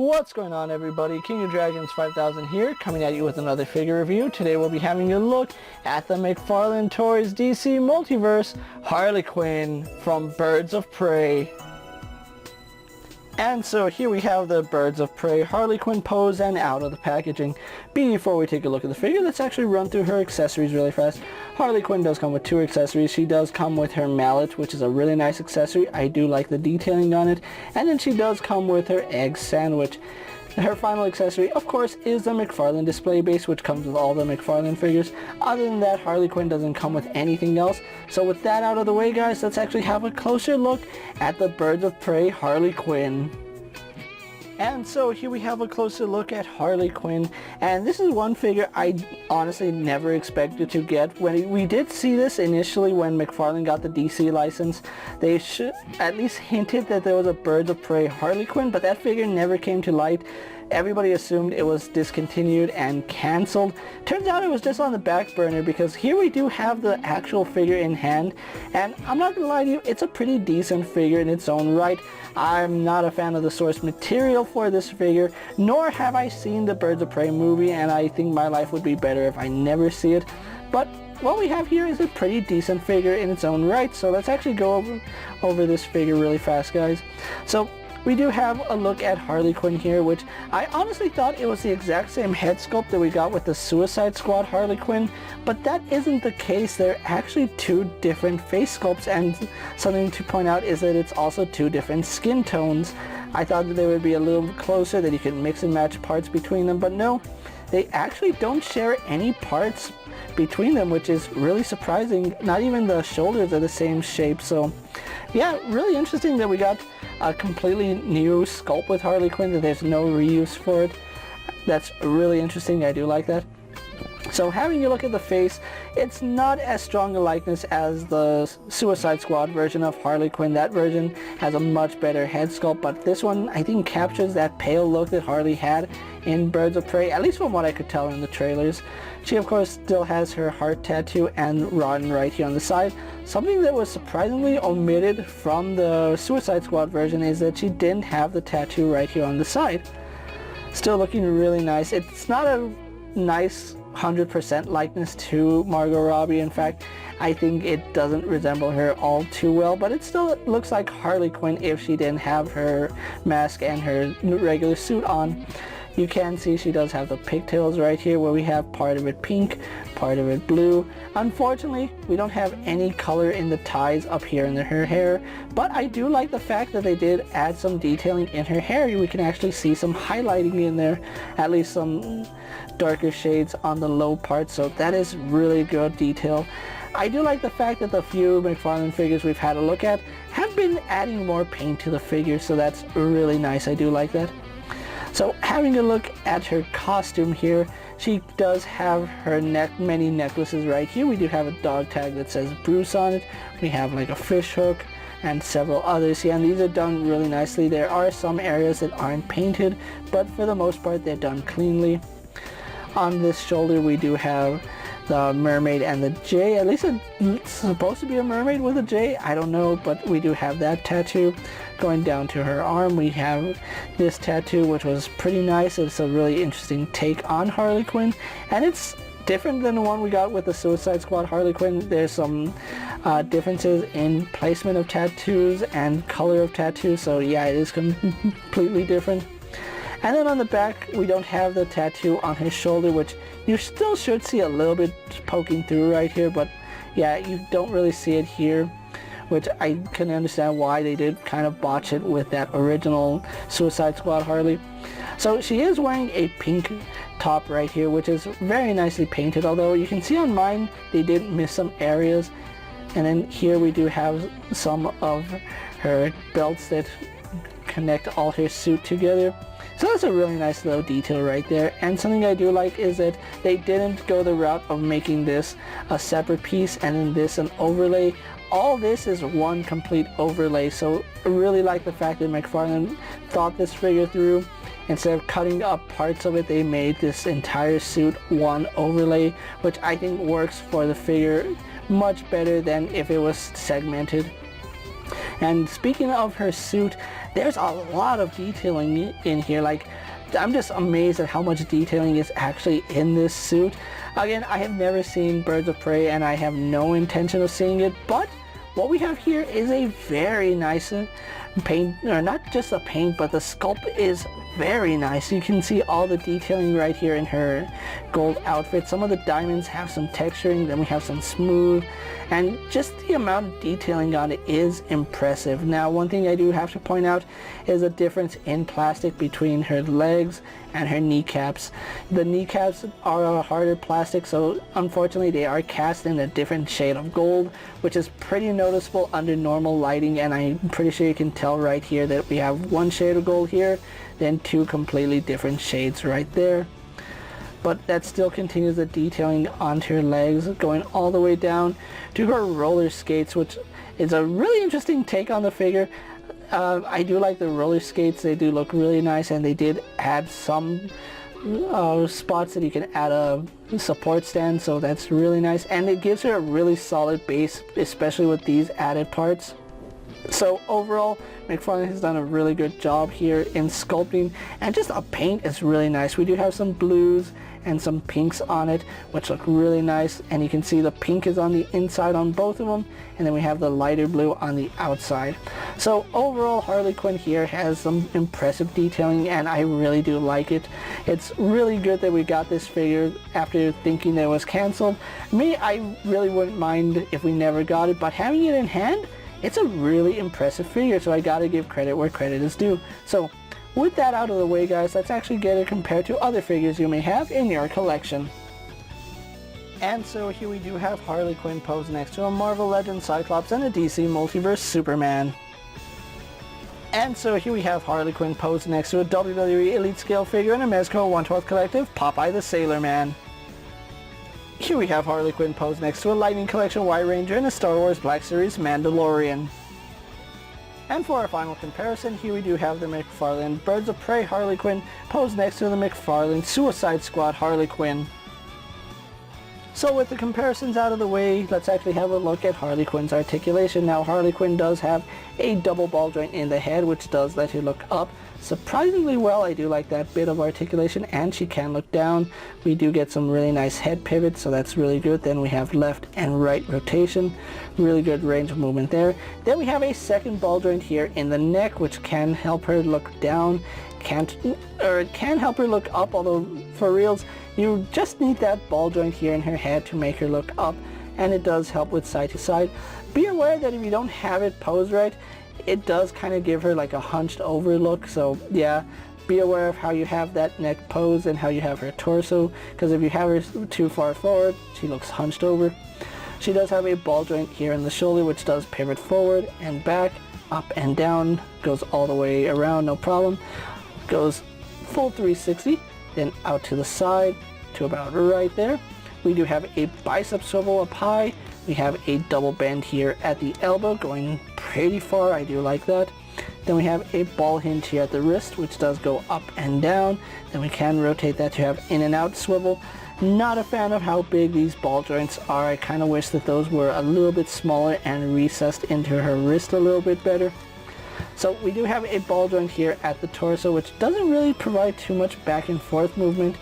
What's going on, everybody? King of Dragons 5000 here, coming at you with another figure review. Today we'll be having a look at the McFarlane Toys DC Multiverse Harley Quinn from Birds of Prey. And so here we have the Birds of Prey Harley Quinn pose and out of the packaging. Before we take a look at the figure, let's actually run through her accessories really fast. Harley Quinn does come with two accessories. She does come with her mallet, which is a really nice accessory. I do like the detailing on it. And then she does come with her egg sandwich. Her final accessory, of course, is the McFarlane display base, which comes with all the McFarlane figures. Other than that, Harley Quinn doesn't come with anything else. So with that out of the way, guys, let's actually have a closer look at the Birds of Prey Harley Quinn. And so here we have a closer look at Harley Quinn, and this is one figure I honestly never expected to get. When we did see this initially when McFarlane got the DC license, they should at least hinted that there was a Birds of Prey Harley Quinn, but that figure never came to light. Everybody assumed it was discontinued and cancelled. Turns out it was just on the back burner, because here we do have the actual figure in hand, and I'm not gonna lie to you, it's a pretty decent figure in its own right. I'm not a fan of the source material for this figure, nor have I seen the Birds of Prey movie, and I think my life would be better if I never see it. But what we have here is a pretty decent figure in its own right, so let's actually go over this figure really fast, guys. So we do have a look at Harley Quinn here, which I honestly thought it was the exact same head sculpt that we got with the Suicide Squad Harley Quinn, but that isn't the case. They're actually two different face sculpts, and something to point out is that it's also two different skin tones. I thought that they would be a little closer, that you could mix and match parts between them, but no, they actually don't share any parts between them, which is really surprising. Not even the shoulders are the same shape. So yeah, really interesting that we got a completely new sculpt with Harley Quinn, that there's no reuse for it. That's really interesting. I do like that. So having a look at the face, it's not as strong a likeness as the Suicide Squad version of Harley Quinn. That version has a much better head sculpt, but this one I think captures that pale look that Harley had in Birds of Prey, at least from what I could tell in the trailers. She of course still has her heart tattoo and Rotten right here on the side. Something that was surprisingly omitted from the Suicide Squad version is that she didn't have the tattoo right here on the side. Still looking really nice. It's not a nice 100% likeness to Margot Robbie. In fact, I think it doesn't resemble her all too well, but it still looks like Harley Quinn if she didn't have her mask and her regular suit on. You can see she does have the pigtails right here, where we have part of it pink, part of it blue. Unfortunately, we don't have any color in the ties up here in her hair, but I do like the fact that they did add some detailing in her hair. We can actually see some highlighting in there, at least some darker shades on the low part, so that is really good detail. I do like the fact that the few McFarlane figures we've had a look at have been adding more paint to the figure, so that's really nice. I do like that. So having a look at her costume here, she does have her many necklaces right here. We do have a dog tag that says Bruce on it. We have like a fish hook and several others here, and these are done really nicely. There are some areas that aren't painted, but for the most part they're done cleanly. On this shoulder we do have the mermaid and the J. At least it's supposed to be a mermaid with a J. I don't know, but we do have that tattoo. Going down to her arm, we have this tattoo, which was pretty nice. It's a really interesting take on Harley Quinn, and it's different than the one we got with the Suicide Squad Harley Quinn. There's some differences in placement of tattoos and color of tattoos, so yeah, it is completely different. And then on the back, we don't have the tattoo on his shoulder, which you still should see a little bit poking through right here, but yeah, you don't really see it here, which I can understand why they did kind of botch it with that original Suicide Squad Harley. So she is wearing a pink top right here, which is very nicely painted, although you can see on mine they did miss some areas. And then here we do have some of her belts that connect all her suit together. So that's a really nice little detail right there. And something I do like is that they didn't go the route of making this a separate piece and then this an overlay. All this is one complete overlay, so I really like the fact that McFarlane thought this figure through. Instead of cutting up parts of it, they made this entire suit one overlay, which I think works for the figure much better than if it was segmented. And speaking of her suit, there's a lot of detailing in here. Like, I'm just amazed at how much detailing is actually in this suit. Again, I have never seen Birds of Prey and I have no intention of seeing it, but what we have here is a very nice paint, or not just a paint, but the sculpt is very nice. You can see all the detailing right here in her gold outfit. Some of the diamonds have some texturing, then we have some smooth, and just the amount of detailing on it is impressive. Now, one thing I do have to point out is a difference in plastic between her legs and her kneecaps. The kneecaps are a harder plastic, so unfortunately they are cast in a different shade of gold, which is pretty noticeable under normal lighting, and I'm pretty sure you can tell right here that we have one shade of gold here, then two completely different shades right there. But that still continues the detailing onto her legs, going all the way down to her roller skates, which is a really interesting take on the figure. I do like the roller skates. They do look really nice, and they did add some spots that you can add a support stand, so that's really nice, and it gives her a really solid base, especially with these added parts. So overall, McFarlane has done a really good job here in sculpting, and just the paint is really nice. We do have some blues and some pinks on it, which look really nice, and you can see the pink is on the inside on both of them, and then we have the lighter blue on the outside. So overall, Harley Quinn here has some impressive detailing, and I really do like it. It's really good that we got this figure after thinking that it was cancelled. Me, I really wouldn't mind if we never got it, but having it in hand, it's a really impressive figure, so I gotta give credit where credit is due. So with that out of the way, guys, let's actually get it compared to other figures you may have in your collection. And so here we do have Harley Quinn posed next to a Marvel Legends Cyclops and a DC Multiverse Superman. And so here we have Harley Quinn posed next to a WWE Elite Scale figure and a Mezco 1/12 Collective Popeye the Sailor Man. Here we have Harley Quinn posed next to a Lightning Collection White Ranger and a Star Wars Black Series Mandalorian. And for our final comparison, here we do have the McFarlane Birds of Prey Harley Quinn posed next to the McFarlane Suicide Squad Harley Quinn. So with the comparisons out of the way, let's actually have a look at Harley Quinn's articulation. Now, Harley Quinn does have a double ball joint in the head, which does let her look up surprisingly well. I do like that bit of articulation, and she can look down. We do get some really nice head pivots, so that's really good. Then we have left and right rotation, really good range of movement there. Then we have a second ball joint here in the neck, which can help her look down, it can help her look up, although for reals, you just need that ball joint here in her head to make her look up, and it does help with side to side. Be aware that if you don't have it posed right, it does kind of give her like a hunched over look, so yeah, be aware of how you have that neck pose and how you have her torso, because if you have her too far forward, she looks hunched over. She does have a ball joint here in the shoulder, which does pivot forward and back, up and down, goes all the way around, no problem. Goes full 360, then out to the side to about right there. We do have a bicep swivel up high. We have a double bend here at the elbow, going pretty far. I do like that. Then we have a ball hinge here at the wrist, which does go up and down. Then we can rotate that to have in and out swivel. Not a fan of how big these ball joints are. I kind of wish that those were a little bit smaller and recessed into her wrist a little bit better. So we do have a ball joint here at the torso, which doesn't really provide too much back and forth movement.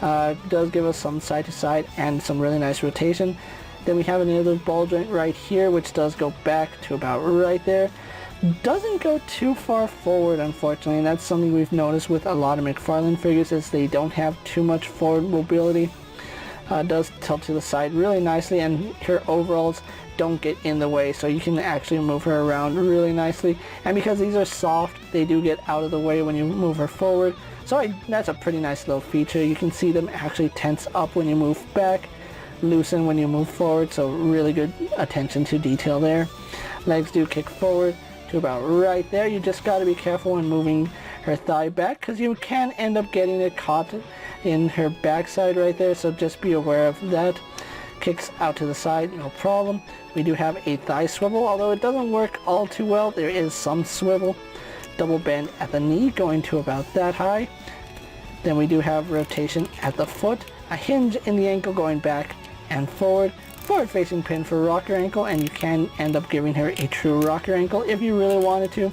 It does give us some side to side and some really nice rotation. Then we have another ball joint right here, which does go back to about right there. Doesn't go too far forward, unfortunately, and that's something we've noticed with a lot of McFarlane figures, is they don't have too much forward mobility. Does tilt to the side really nicely, and her overalls don't get in the way, so you can actually move her around really nicely. And because these are soft, they do get out of the way when you move her forward. So that's a pretty nice little feature. You can see them actually tense up when you move back, loosen when you move forward, so really good attention to detail there. Legs do kick forward to about right there. You just got to be careful when moving her thigh back, because you can end up getting it caught in her backside right there, so just be aware of that. Kicks out to the side, no problem. We do have a thigh swivel, although it doesn't work all too well. There is some swivel. Double bend at the knee, going to about that high. Then we do have rotation at the foot, a hinge in the ankle going back and forward. For forward-facing pin for rocker ankle, and you can end up giving her a true rocker ankle if you really wanted to.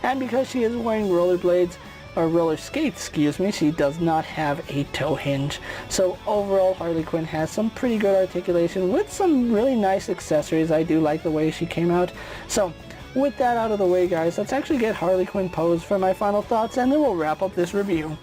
And because she is wearing rollerblades, or roller skates, excuse me, she does not have a toe hinge. So overall, Harley Quinn has some pretty good articulation with some really nice accessories. I do like the way she came out. So with that out of the way, guys, let's actually get Harley Quinn posed for my final thoughts, and then we'll wrap up this review.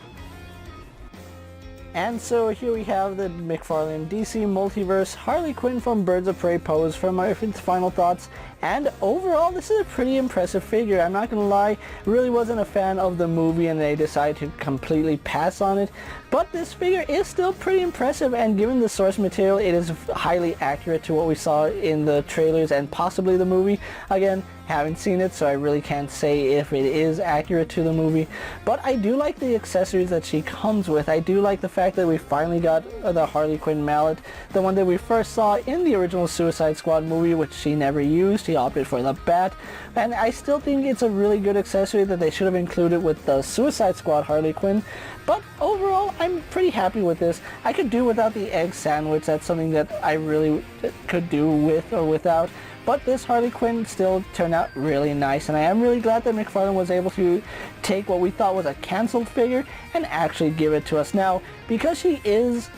And so here we have the McFarlane DC Multiverse Harley Quinn from Birds of Prey pose for my final thoughts. And overall, this is a pretty impressive figure. I'm not gonna lie, really wasn't a fan of the movie and they decided to completely pass on it. But this figure is still pretty impressive, and given the source material, it is highly accurate to what we saw in the trailers and possibly the movie. Again, haven't seen it, so I really can't say if it is accurate to the movie. But I do like the accessories that she comes with. I do like the fact that we finally got the Harley Quinn mallet, the one that we first saw in the original Suicide Squad movie, which she never used. She opted for the bat, and I still think it's a really good accessory that they should have included with the Suicide Squad Harley Quinn. But overall, I'm pretty happy with this. I could do without the egg sandwich. That's something that I really could do with or without. But this Harley Quinn still turned out really nice, and I am really glad that McFarlane was able to take what we thought was a cancelled figure and actually give it to us. Now, because she is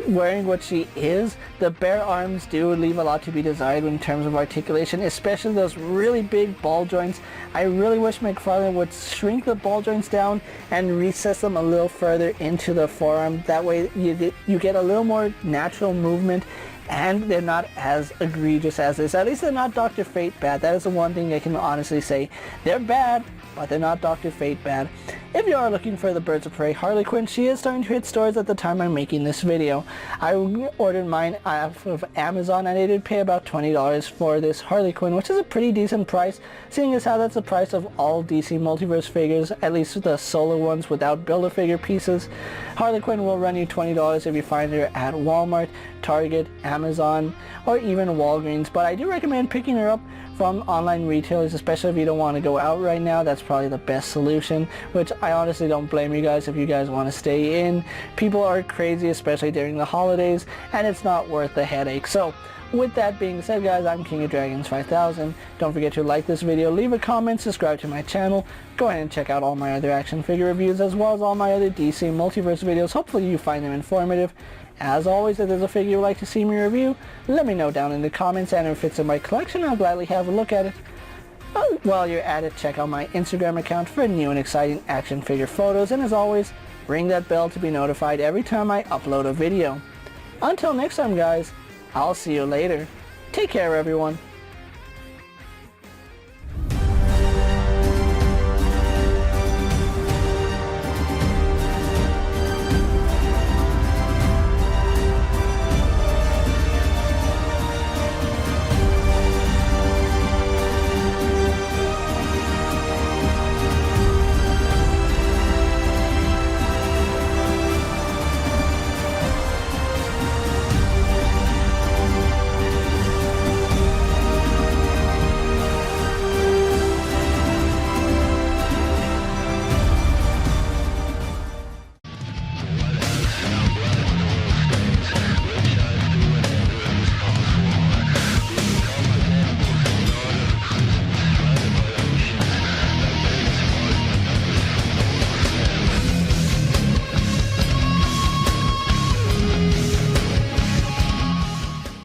wearing what she is, the bare arms do leave a lot to be desired in terms of articulation, especially those really big ball joints. I really wish McFarlane would shrink the ball joints down and recess them a little further into the forearm. That way you get a little more natural movement, and they're not as egregious as this. At least they're not Dr. Fate bad. That is the one thing I can honestly say. They're bad, but they're not Dr. Fate bad. If you are looking for the Birds of Prey Harley Quinn, she is starting to hit stores at the time I'm making this video. I ordered mine off of Amazon, and I did pay about $20 for this Harley Quinn, which is a pretty decent price, seeing as how that's the price of all DC Multiverse figures, at least the solo ones without Build-A-Figure pieces. Harley Quinn will run you $20 if you find her at Walmart, Target, Amazon, or even Walgreens, but I do recommend picking her up from online retailers, especially if you don't want to go out right now. That's probably the best solution, which I honestly don't blame you guys if you guys want to stay in. People are crazy, especially during the holidays, and it's not worth the headache. So with that being said, guys, I'm KingofDragons 5000. Don't forget to like this video, leave a comment, subscribe to my channel. Go ahead and check out all my other action figure reviews as well as all my other DC Multiverse videos. Hopefully you find them informative. As always, if there's a figure you'd like to see me review, let me know down in the comments, and if it's in my collection, I'll gladly have a look at it. While you're at it, check out my Instagram account for new and exciting action figure photos, and as always, ring that bell to be notified every time I upload a video. Until next time, guys, I'll see you later. Take care, everyone.